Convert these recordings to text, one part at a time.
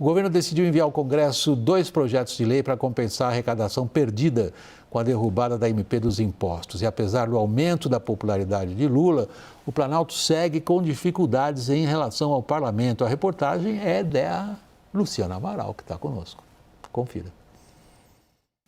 O governo decidiu enviar ao Congresso 2 projetos de lei para compensar a arrecadação perdida com a derrubada da MP dos impostos. E apesar do aumento da popularidade de Lula, o Planalto segue com dificuldades em relação ao parlamento. A reportagem é da Luciana Amaral, que está conosco. Confira.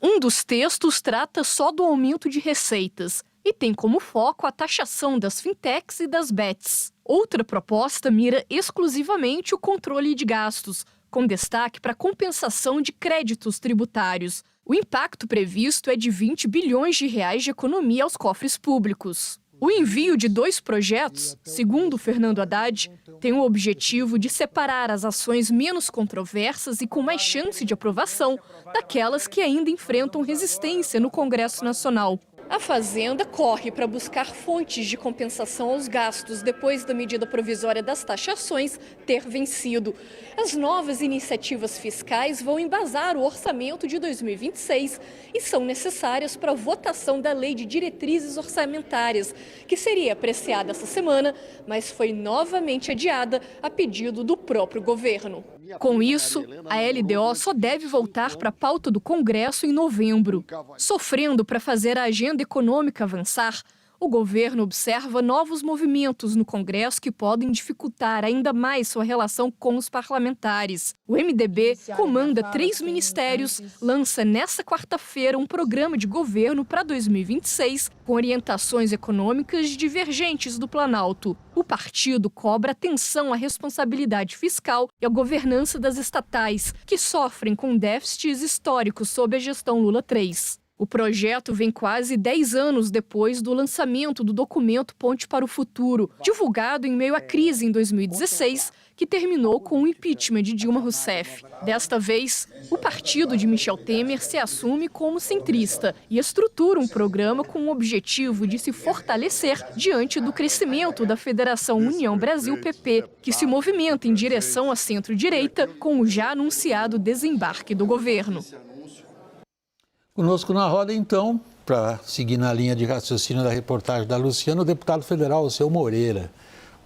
Um dos textos trata só do aumento de receitas e tem como foco a taxação das fintechs e das bets. Outra proposta mira exclusivamente o controle de gastos, com destaque para a compensação de créditos tributários. O impacto previsto é de 20 bilhões de reais de economia aos cofres públicos. O envio de 2 projetos, segundo Fernando Haddad, tem o objetivo de separar as ações menos controversas e com mais chance de aprovação daquelas que ainda enfrentam resistência no Congresso Nacional. A Fazenda corre para buscar fontes de compensação aos gastos depois da medida provisória das taxações ter vencido. As novas iniciativas fiscais vão embasar o orçamento de 2026 e são necessárias para a votação da Lei de Diretrizes Orçamentárias, que seria apreciada essa semana, mas foi novamente adiada a pedido do próprio governo. Com isso, a LDO só deve voltar para a pauta do Congresso em novembro. Sofrendo para fazer a agenda econômica avançar, o governo observa novos movimentos no Congresso que podem dificultar ainda mais sua relação com os parlamentares. O MDB comanda 3 ministérios, lança nesta quarta-feira um programa de governo para 2026, com orientações econômicas divergentes do Planalto. O partido cobra atenção à responsabilidade fiscal e à governança das estatais, que sofrem com déficits históricos sob a gestão Lula III. O projeto vem quase 10 anos depois do lançamento do documento Ponte para o Futuro, divulgado em meio à crise em 2016, que terminou com o impeachment de Dilma Rousseff. Desta vez, o partido de Michel Temer se assume como centrista e estrutura um programa com o objetivo de se fortalecer diante do crescimento da Federação União Brasil-PP, que se movimenta em direção à centro-direita com o já anunciado desembarque do governo. Conosco na roda, então, para seguir na linha de raciocínio da reportagem da Luciana, o deputado federal Alceu Moreira.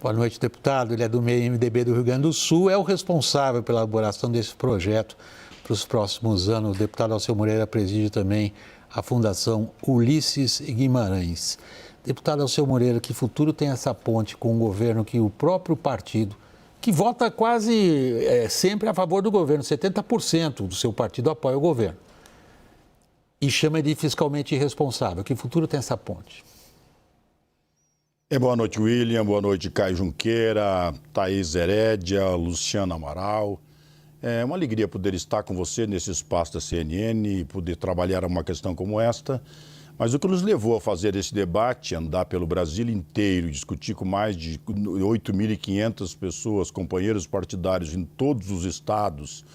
Boa noite, deputado. Ele é do MDB do Rio Grande do Sul, é o responsável pela elaboração desse projeto para os próximos anos. O deputado Alceu Moreira preside também a Fundação Ulisses Guimarães. Deputado Alceu Moreira, que futuro tem essa ponte com o governo que o próprio partido, que vota quase sempre a favor do governo, 70% do seu partido apoia o governo, e chama de fiscalmente irresponsável. Que futuro tem essa ponte? Boa noite, William. Boa noite, Caio Junqueira, Thaís Herédia, Luciana Amaral. É uma alegria poder estar com você nesse espaço da CNN e poder trabalhar uma questão como esta. Mas o que nos levou a fazer esse debate, andar pelo Brasil inteiro, discutir com mais de 8.500 pessoas, companheiros partidários em todos os estados,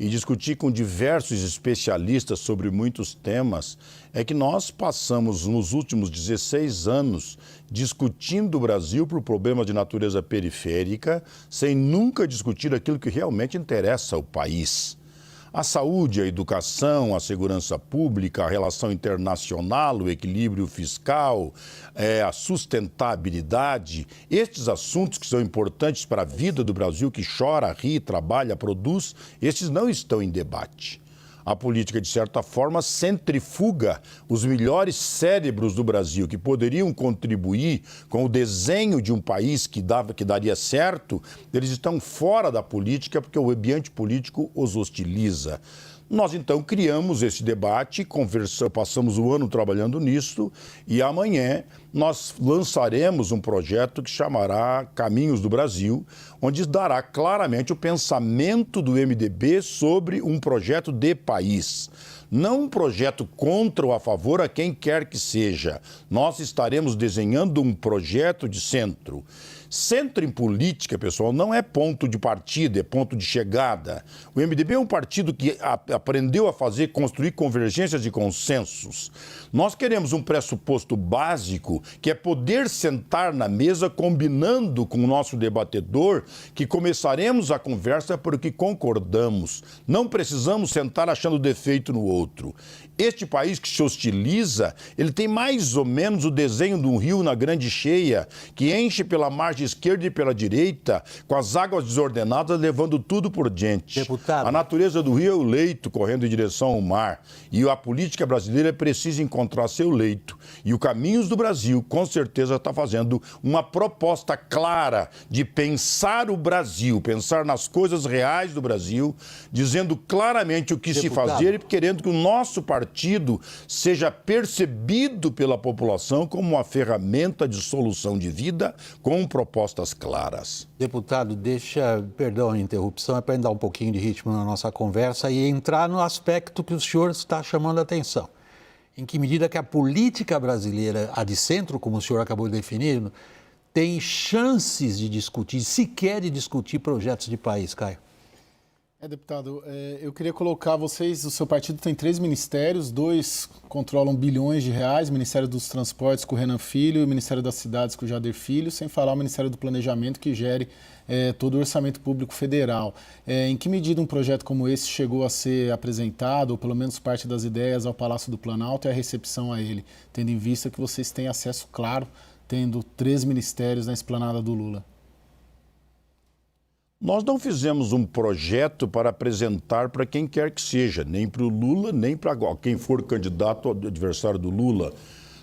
e discutir com diversos especialistas sobre muitos temas, é que nós passamos nos últimos 16 anos discutindo o Brasil por problemas de natureza periférica, sem nunca discutir aquilo que realmente interessa ao país. A saúde, a educação, a segurança pública, a relação internacional, o equilíbrio fiscal, a sustentabilidade, estes assuntos que são importantes para a vida do Brasil, que chora, ri, trabalha, produz, estes não estão em debate. A política, de certa forma, centrifuga os melhores cérebros do Brasil que poderiam contribuir com o desenho de um país que daria certo, eles estão fora da política porque o ambiente político os hostiliza. Nós, então, criamos esse debate, passamos o ano trabalhando nisso e amanhã nós lançaremos um projeto que chamará Caminhos do Brasil, onde dará claramente o pensamento do MDB sobre um projeto de país. Não um projeto contra ou a favor a quem quer que seja. Nós estaremos desenhando um projeto de centro. Centro em política, pessoal, não é ponto de partida, é ponto de chegada. O MDB é um partido que aprendeu a construir convergências e consensos. Nós queremos um pressuposto básico, que é poder sentar na mesa combinando com o nosso debatedor, que começaremos a conversa porque concordamos. Não precisamos sentar achando defeito no outro. Este país que se hostiliza, ele tem mais ou menos o desenho de um rio na grande cheia, que enche pela margem esquerda e pela direita, com as águas desordenadas, levando tudo por diante. Deputado. A natureza do rio é o leito correndo em direção ao mar. E a política brasileira precisa encontrar seu leito. E o Caminhos do Brasil, com certeza, está fazendo uma proposta clara de pensar o Brasil, pensar nas coisas reais do Brasil, dizendo claramente o que se fazer e querendo que o nosso partido seja percebido pela população como uma ferramenta de solução de vida com propostas claras. Deputado, perdão a interrupção, é para dar um pouquinho de ritmo na nossa conversa e entrar no aspecto que o senhor está chamando a atenção. Em que medida que a política brasileira, a de centro, como o senhor acabou de definir, tem chances de discutir, sequer de discutir projetos de país, Caio? Deputado, eu queria colocar vocês, o seu partido tem 3 ministérios, 2 controlam bilhões de reais, o Ministério dos Transportes com o Renan Filho e o Ministério das Cidades com o Jader Filho, sem falar o Ministério do Planejamento que gere todo o orçamento público federal. Em que medida um projeto como esse chegou a ser apresentado, ou pelo menos parte das ideias, ao Palácio do Planalto e a recepção a ele, tendo em vista que vocês têm acesso claro, tendo 3 ministérios na esplanada do Lula? Nós não fizemos um projeto para apresentar para quem quer que seja, nem para o Lula, nem para quem for candidato ao adversário do Lula.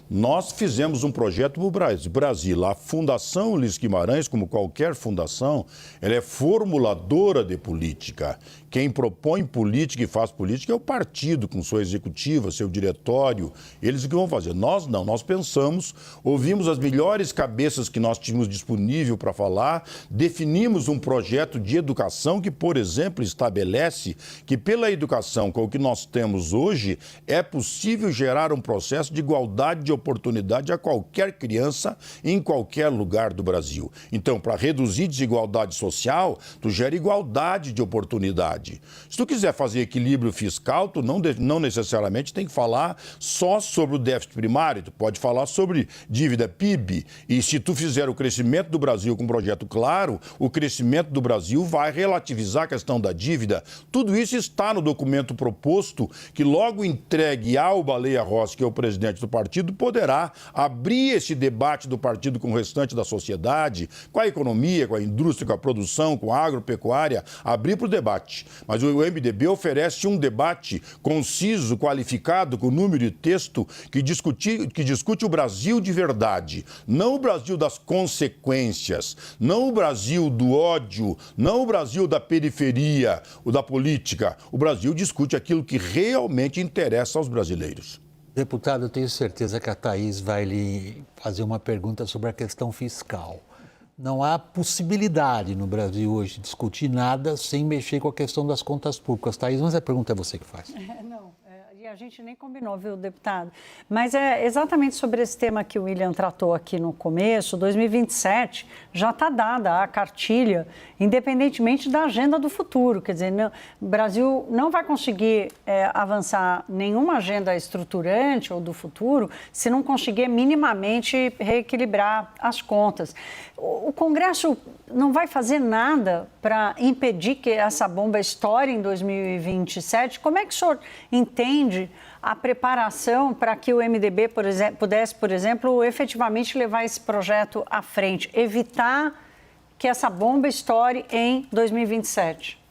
Nós fizemos um projeto para o Brasil. A Fundação Ulisses Guimarães, como qualquer fundação, ela é formuladora de política. Quem propõe política e faz política é o partido, com sua executiva, seu diretório. Eles que vão fazer. Nós não. Nós pensamos, ouvimos as melhores cabeças que nós tínhamos disponível para falar, definimos um projeto de educação que, por exemplo, estabelece que pela educação, com o que nós temos hoje, é possível gerar um processo de igualdade de oportunidade a qualquer criança em qualquer lugar do Brasil. Então, para reduzir desigualdade social, tu gera igualdade de oportunidade. Se tu quiser fazer equilíbrio fiscal, tu não necessariamente tem que falar só sobre o déficit primário, tu pode falar sobre dívida PIB. E se tu fizer o crescimento do Brasil com um projeto claro, o crescimento do Brasil vai relativizar a questão da dívida. Tudo isso está no documento proposto, que logo entregue ao Baleia Rossi, que é o presidente do partido, poderá abrir esse debate do partido com o restante da sociedade, com a economia, com a indústria, com a produção, com a agropecuária, abrir para o debate. Mas o MDB oferece um debate conciso, qualificado, com número e texto, que discute o Brasil de verdade, não o Brasil das consequências, não o Brasil do ódio, não o Brasil da periferia, o da política. O Brasil discute aquilo que realmente interessa aos brasileiros. Deputado, eu tenho certeza que a Thaís vai lhe fazer uma pergunta sobre a questão fiscal. Não há possibilidade no Brasil hoje de discutir nada sem mexer com a questão das contas públicas. Thaís, mas a pergunta é você que faz. E a gente nem combinou, viu, deputado? Mas é exatamente sobre esse tema que o William tratou aqui no começo. 2027 já está dada a cartilha, independentemente da agenda do futuro. Quer dizer, o Brasil não vai conseguir avançar nenhuma agenda estruturante ou do futuro se não conseguir minimamente reequilibrar as contas. O Congresso não vai fazer nada para impedir que essa bomba estoure em 2027? Como é que o senhor entende a preparação para que o MDB, pudesse, por exemplo, efetivamente levar esse projeto à frente, evitar que essa bomba estoure em 2027?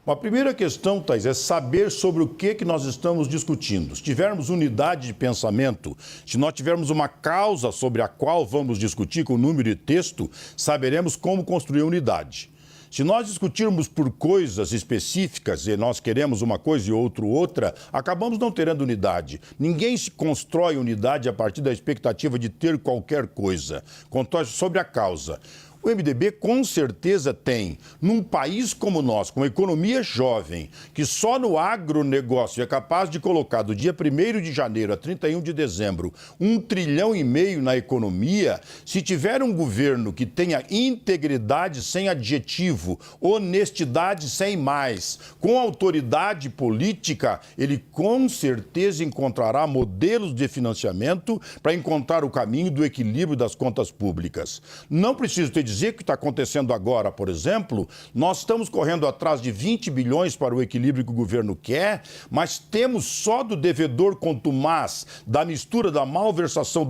A primeira questão, Thaís, é saber sobre o que nós estamos discutindo. Se tivermos unidade de pensamento, se nós tivermos uma causa sobre a qual vamos discutir com número e texto, saberemos como construir unidade. Se nós discutirmos por coisas específicas e nós queremos uma coisa e outra, acabamos não tendo unidade. Ninguém se constrói unidade a partir da expectativa de ter qualquer coisa. Constrói sobre a causa. O MDB com certeza tem, num país como o nosso, com uma economia jovem, que só no agronegócio é capaz de colocar do dia 1º de janeiro a 31 de dezembro 1,5 trilhão na economia, se tiver um governo que tenha integridade sem adjetivo, honestidade sem mais, com autoridade política, ele com certeza encontrará modelos de financiamento para encontrar o caminho do equilíbrio das contas públicas. Não preciso ter dizer que o que está acontecendo agora, por exemplo, nós estamos correndo atrás de 20 bilhões para o equilíbrio que o governo quer, mas temos só do devedor contumaz, da mistura da malversação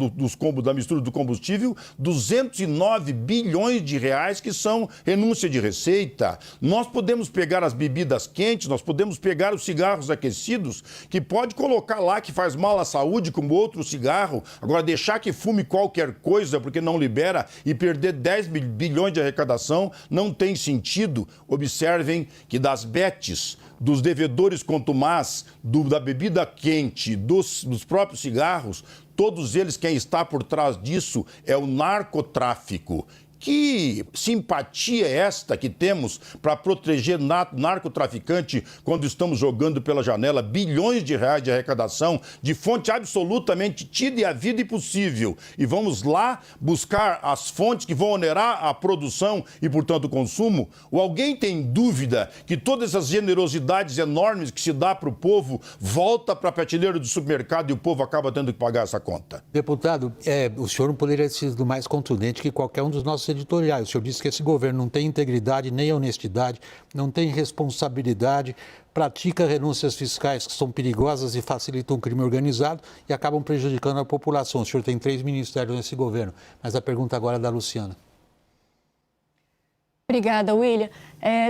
da mistura do combustível, 209 bilhões de reais que são renúncia de receita. Nós podemos pegar as bebidas quentes, nós podemos pegar os cigarros aquecidos, que pode colocar lá que faz mal à saúde, como outro cigarro. Agora, deixar que fume qualquer coisa porque não libera e perder 10 bilhões de arrecadação não tem sentido. Observem que das bets, dos devedores contumaz, da bebida quente, dos próprios cigarros, todos eles, quem está por trás disso é o narcotráfico. Que simpatia é esta que temos para proteger narcotraficante quando estamos jogando pela janela bilhões de reais de arrecadação de fonte absolutamente tida e a vida impossível. E vamos lá buscar as fontes que vão onerar a produção e, portanto, o consumo? Ou alguém tem dúvida que todas essas generosidades enormes que se dá para o povo volta para a prateleira do supermercado e o povo acaba tendo que pagar essa conta? Deputado, o senhor não poderia ter sido mais contundente que qualquer um dos nossos editoriais. O senhor disse que esse governo não tem integridade nem honestidade, não tem responsabilidade, pratica renúncias fiscais que são perigosas e facilitam o crime organizado e acabam prejudicando a população. O senhor tem 3 ministérios nesse governo, mas a pergunta agora é da Luciana. Obrigada, William.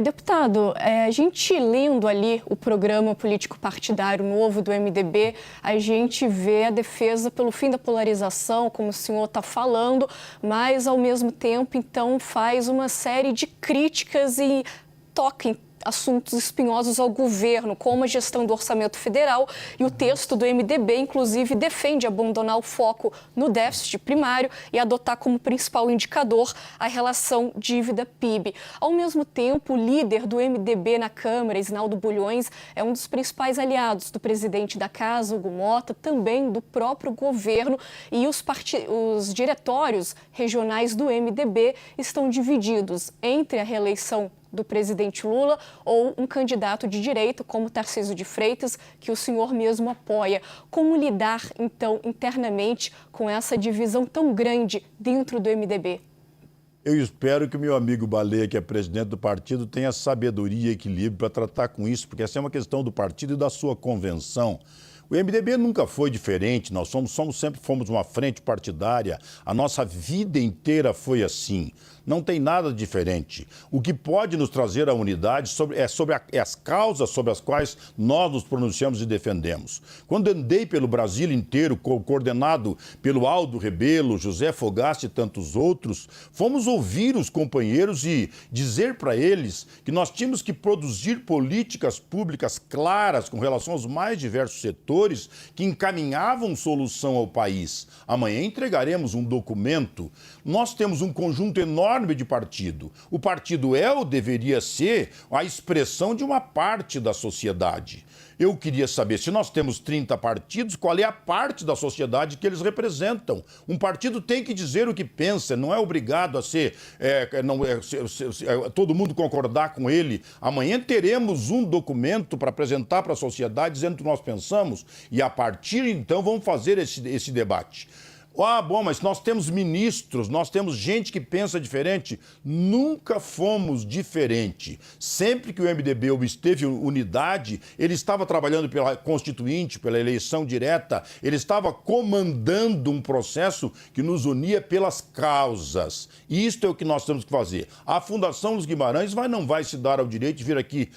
Deputado, a gente lendo ali o programa político partidário novo do MDB, a gente vê a defesa pelo fim da polarização, como o senhor está falando, mas ao mesmo tempo, então, faz uma série de críticas e toca em assuntos espinhosos ao governo, como a gestão do orçamento federal, e o texto do MDB, inclusive, defende abandonar o foco no déficit primário e adotar como principal indicador a relação dívida-PIB. Ao mesmo tempo, o líder do MDB na Câmara, Isnaldo Bulhões, é um dos principais aliados do presidente da Casa, Hugo Mota, também do próprio governo, e os diretórios regionais do MDB estão divididos entre a reeleição do presidente Lula ou um candidato de direita como Tarcísio de Freitas, que o senhor mesmo apoia. Como lidar, então, internamente com essa divisão tão grande dentro do MDB? Eu espero que o meu amigo Baleia, que é presidente do partido, tenha sabedoria e equilíbrio para tratar com isso, porque essa é uma questão do partido e da sua convenção. O MDB nunca foi diferente, nós sempre fomos uma frente partidária, a nossa vida inteira foi assim. Não tem nada diferente. O que pode nos trazer a unidade é sobre as causas sobre as quais nós nos pronunciamos e defendemos. Quando andei pelo Brasil inteiro, coordenado pelo Aldo Rebelo, José Fogaça e tantos outros, fomos ouvir os companheiros e dizer para eles que nós tínhamos que produzir políticas públicas claras com relação aos mais diversos setores que encaminhavam solução ao país. Amanhã entregaremos um documento. Nós temos um conjunto enorme de partido. O partido é ou deveria ser a expressão de uma parte da sociedade. Eu queria saber, se nós temos 30 partidos, qual é a parte da sociedade que eles representam? Um partido tem que dizer o que pensa, não é obrigado a ser, todo mundo concordar com ele. Amanhã teremos um documento para apresentar para a sociedade dizendo o que nós pensamos e a partir então vamos fazer esse debate. Ah, bom, mas nós temos ministros, nós temos gente que pensa diferente. Nunca fomos diferente. Sempre que o MDB obteve unidade, ele estava trabalhando pela Constituinte, pela eleição direta, ele estava comandando um processo que nos unia pelas causas. E isto é o que nós temos que fazer. A Fundação Luiz Guimarães não vai se dar ao direito de vir aqui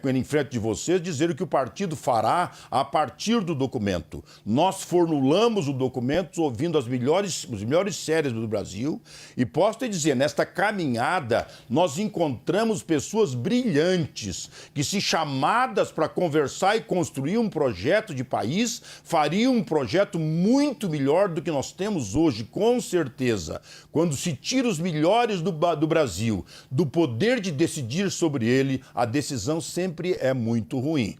em frente de vocês dizer o que o partido fará a partir do documento. Nós formulamos o documento ouvindo os melhores cérebros do Brasil e posso te dizer, nesta caminhada nós encontramos pessoas brilhantes que, se chamadas para conversar e construir um projeto de país, fariam um projeto muito melhor do que nós temos hoje, com certeza. Quando se tira os melhores do Brasil do poder de decidir sobre ele, a decisão sempre é muito ruim.